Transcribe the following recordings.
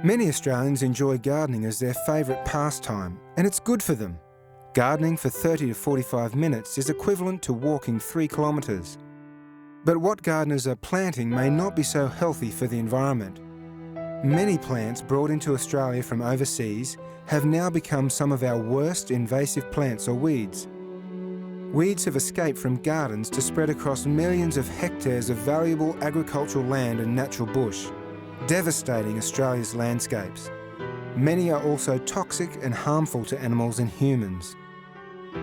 Many Australians enjoy gardening as their favourite pastime, and it's good for them. Gardening for 30 to 45 minutes is equivalent to walking 3 kilometres. But what gardeners are planting may not be so healthy for the environment. Many plants brought into Australia from overseas have now become some of our worst invasive plants or weeds. Weeds have escaped from gardens to spread across millions of hectares of valuable agricultural land and natural bush, devastating Australia's landscapes. Many are also toxic and harmful to animals and humans.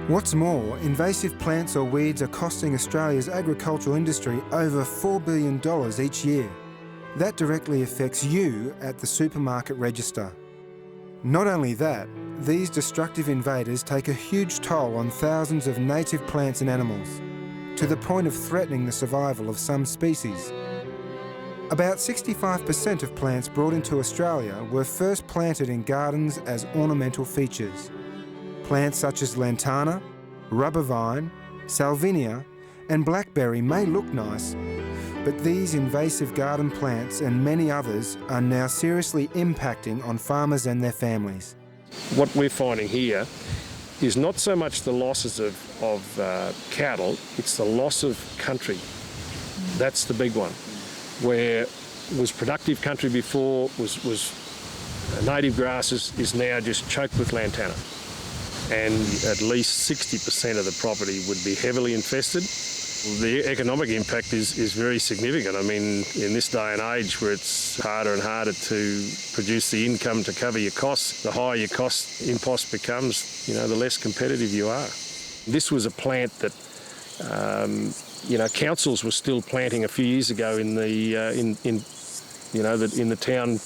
What's more, invasive plants or weeds are costing Australia's agricultural industry over $4 billion each year. That directly affects you at the supermarket register. Not only that, these destructive invaders take a huge toll on thousands of native plants and animals, to the point of threatening the survival of some species. About 65% of plants brought into Australia were first planted in gardens as ornamental features. Plants such as lantana, rubber vine, salvinia and blackberry may look nice, but these invasive garden plants and many others are now seriously impacting on farmers and their families. What we're finding here is not so much the losses of cattle, it's the loss of country. That's the big one. Where was productive country before, was native grasses, is now just choked with lantana. And at least 60% of the property would be heavily infested. The economic impact is very significant. I mean, in this day and age where it's harder and harder to produce the income to cover your costs, the higher your impost becomes, the less competitive you are. This was a plant that councils were still planting a few years ago in the town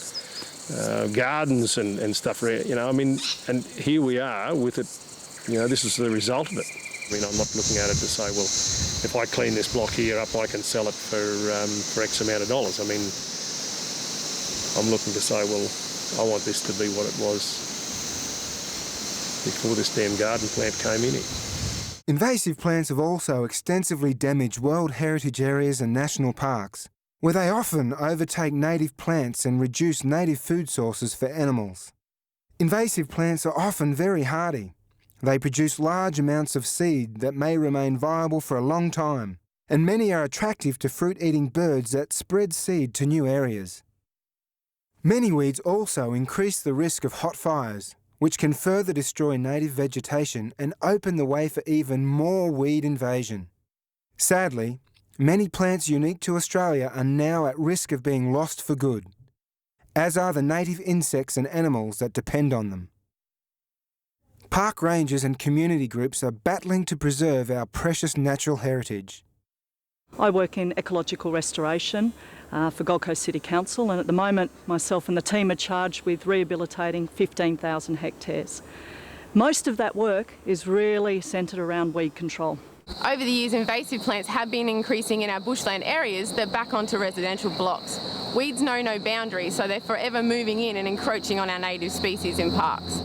gardens and stuff. And here we are with it. This is the result of it. I mean, I'm not looking at it to say, well, if I clean this block here up, I can sell it for X amount of dollars. I mean, I'm looking to say, well, I want this to be what it was before this damn garden plant came in here. Invasive plants have also extensively damaged World Heritage areas and national parks, where they often overtake native plants and reduce native food sources for animals. Invasive plants are often very hardy. They produce large amounts of seed that may remain viable for a long time, and many are attractive to fruit-eating birds that spread seed to new areas. Many weeds also increase the risk of hot fires, which can further destroy native vegetation and open the way for even more weed invasion. Sadly, many plants unique to Australia are now at risk of being lost for good, as are the native insects and animals that depend on them. Park rangers and community groups are battling to preserve our precious natural heritage. I work in ecological restoration for Gold Coast City Council, and at the moment myself and the team are charged with rehabilitating 15,000 hectares. Most of that work is really centred around weed control. Over the years, invasive plants have been increasing in our bushland areas that back onto residential blocks. Weeds know no boundaries, so they're forever moving in and encroaching on our native species in parks.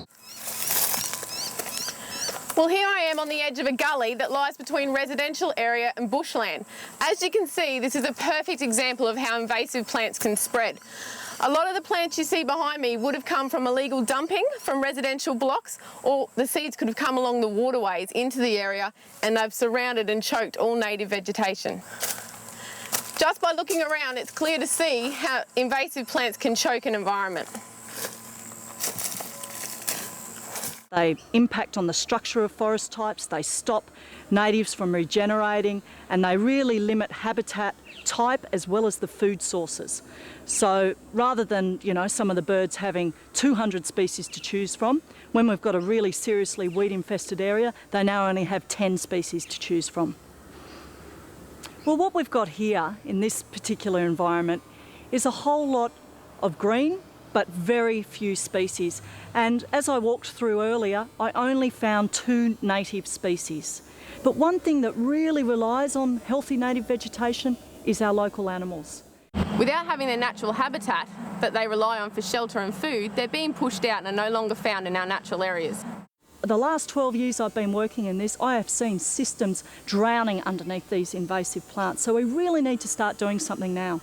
Well, here I am on the edge of a gully that lies between residential area and bushland. As you can see, this is a perfect example of how invasive plants can spread. A lot of the plants you see behind me would have come from illegal dumping from residential blocks, or the seeds could have come along the waterways into the area and they've surrounded and choked all native vegetation. Just by looking around, it's clear to see how invasive plants can choke an environment. They impact on the structure of forest types, they stop natives from regenerating, and they really limit habitat type as well as the food sources. So rather than, some of the birds having 200 species to choose from, when we've got a really seriously weed-infested area, they now only have 10 species to choose from. Well, what we've got here in this particular environment is a whole lot of green, but very few species. And as I walked through earlier, I only found 2 native species. But one thing that really relies on healthy native vegetation is our local animals. Without having their natural habitat that they rely on for shelter and food, they're being pushed out and are no longer found in our natural areas. The last 12 years I've been working in this, I have seen systems drowning underneath these invasive plants. So we really need to start doing something now.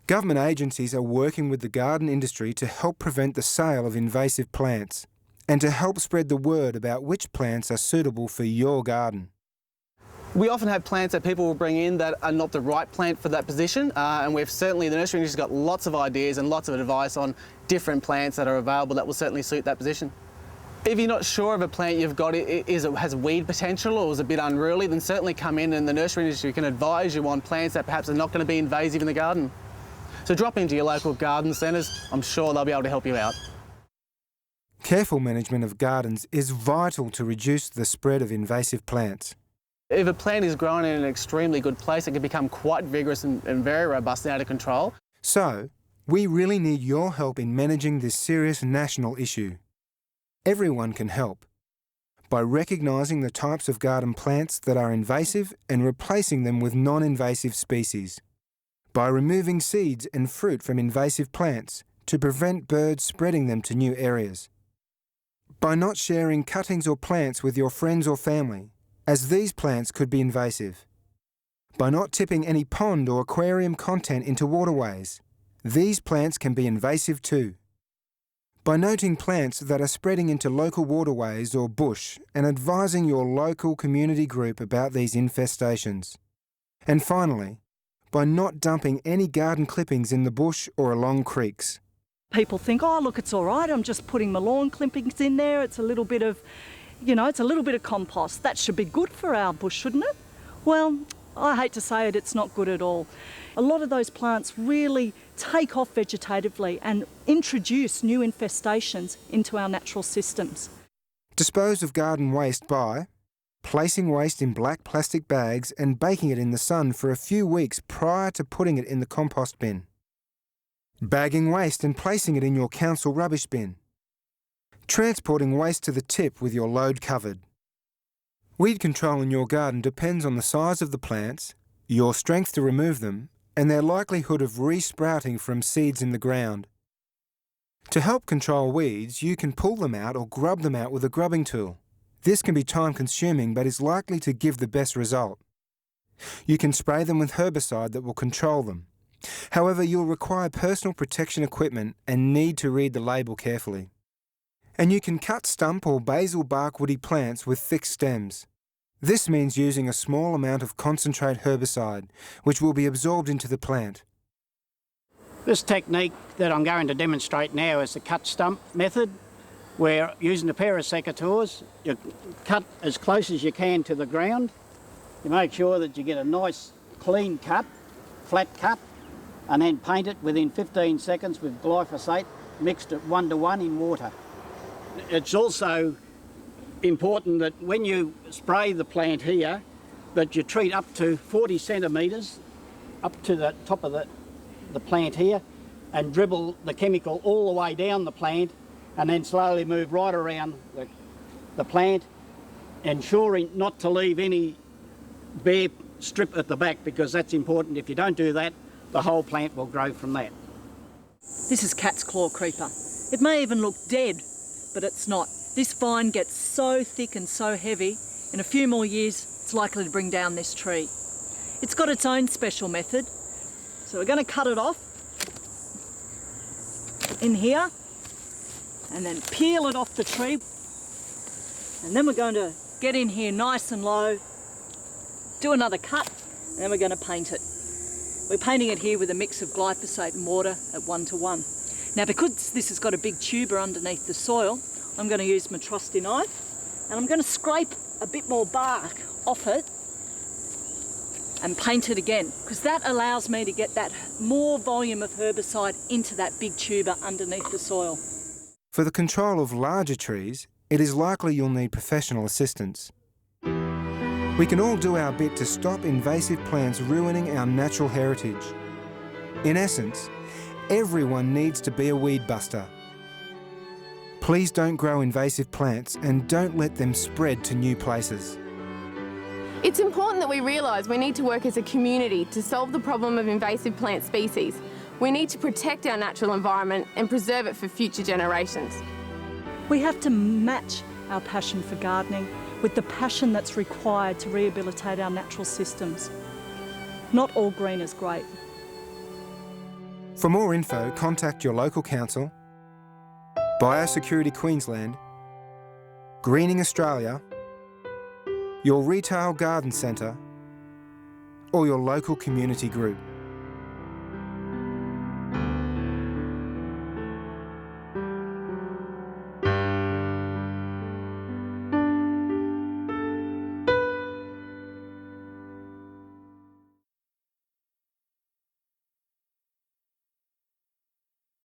Government agencies are working with the garden industry to help prevent the sale of invasive plants and to help spread the word about which plants are suitable for your garden. We often have plants that people will bring in that are not the right plant for that position, and we've certainly, the nursery industry's got lots of ideas and lots of advice on different plants that are available that will certainly suit that position. If you're not sure of a plant you've got has weed potential or is a bit unruly, then certainly come in and the nursery industry can advise you on plants that perhaps are not going to be invasive in the garden. So drop into your local garden centres, I'm sure they'll be able to help you out. Careful management of gardens is vital to reduce the spread of invasive plants. If a plant is grown in an extremely good place, it can become quite vigorous and very robust and out of control. So, we really need your help in managing this serious national issue. Everyone can help by recognising the types of garden plants that are invasive and replacing them with non-invasive species, by removing seeds and fruit from invasive plants to prevent birds spreading them to new areas, by not sharing cuttings or plants with your friends or family, as these plants could be invasive, by not tipping any pond or aquarium content into waterways. These plants can be invasive too. By noting plants that are spreading into local waterways or bush and advising your local community group about these infestations. And finally, by not dumping any garden clippings in the bush or along creeks. People think, oh, look, it's all right, I'm just putting my lawn clippings in there, it's a little bit of, it's a little bit of compost. That should be good for our bush, shouldn't it? Well, I hate to say it, it's not good at all. A lot of those plants really take off vegetatively and introduce new infestations into our natural systems. Dispose of garden waste by placing waste in black plastic bags and baking it in the sun for a few weeks prior to putting it in the compost bin. Bagging waste and placing it in your council rubbish bin. Transporting waste to the tip with your load covered. Weed control in your garden depends on the size of the plants, your strength to remove them, and their likelihood of re-sprouting from seeds in the ground. To help control weeds, you can pull them out or grub them out with a grubbing tool. This can be time-consuming but is likely to give the best result. You can spray them with herbicide that will control them. However, you'll require personal protection equipment and need to read the label carefully. And you can cut stump or basal bark woody plants with thick stems. This means using a small amount of concentrate herbicide, which will be absorbed into the plant. This technique that I'm going to demonstrate now is the cut stump method, where using a pair of secateurs, you cut as close as you can to the ground. You make sure that you get a nice clean cut, flat cut, and then paint it within 15 seconds with glyphosate mixed at 1:1 in water. It's also important that when you spray the plant here, that you treat up to 40 centimetres up to the top of the plant here and dribble the chemical all the way down the plant and then slowly move right around the plant, ensuring not to leave any bare strip at the back, because that's important. If you don't do that, the whole plant will grow from that. This is cat's claw creeper. It may even look dead, but it's not. This vine gets so thick and so heavy, in a few more years it's likely to bring down this tree. It's got its own special method. So we're going to cut it off in here and then peel it off the tree. And then we're going to get in here nice and low, do another cut, and then we're going to paint it. We're painting it here with a mix of glyphosate and water at 1:1. Now, because this has got a big tuber underneath the soil, I'm going to use my trusty knife and I'm going to scrape a bit more bark off it and paint it again, because that allows me to get that more volume of herbicide into that big tuber underneath the soil. For the control of larger trees, it is likely you'll need professional assistance. We can all do our bit to stop invasive plants ruining our natural heritage. In essence, everyone needs to be a weed buster. Please don't grow invasive plants and don't let them spread to new places. It's important that we realise we need to work as a community to solve the problem of invasive plant species. We need to protect our natural environment and preserve it for future generations. We have to match our passion for gardening with the passion that's required to rehabilitate our natural systems. Not all green is great. For more info, contact your local council, Biosecurity Queensland, Greening Australia, your retail garden centre, or your local community group.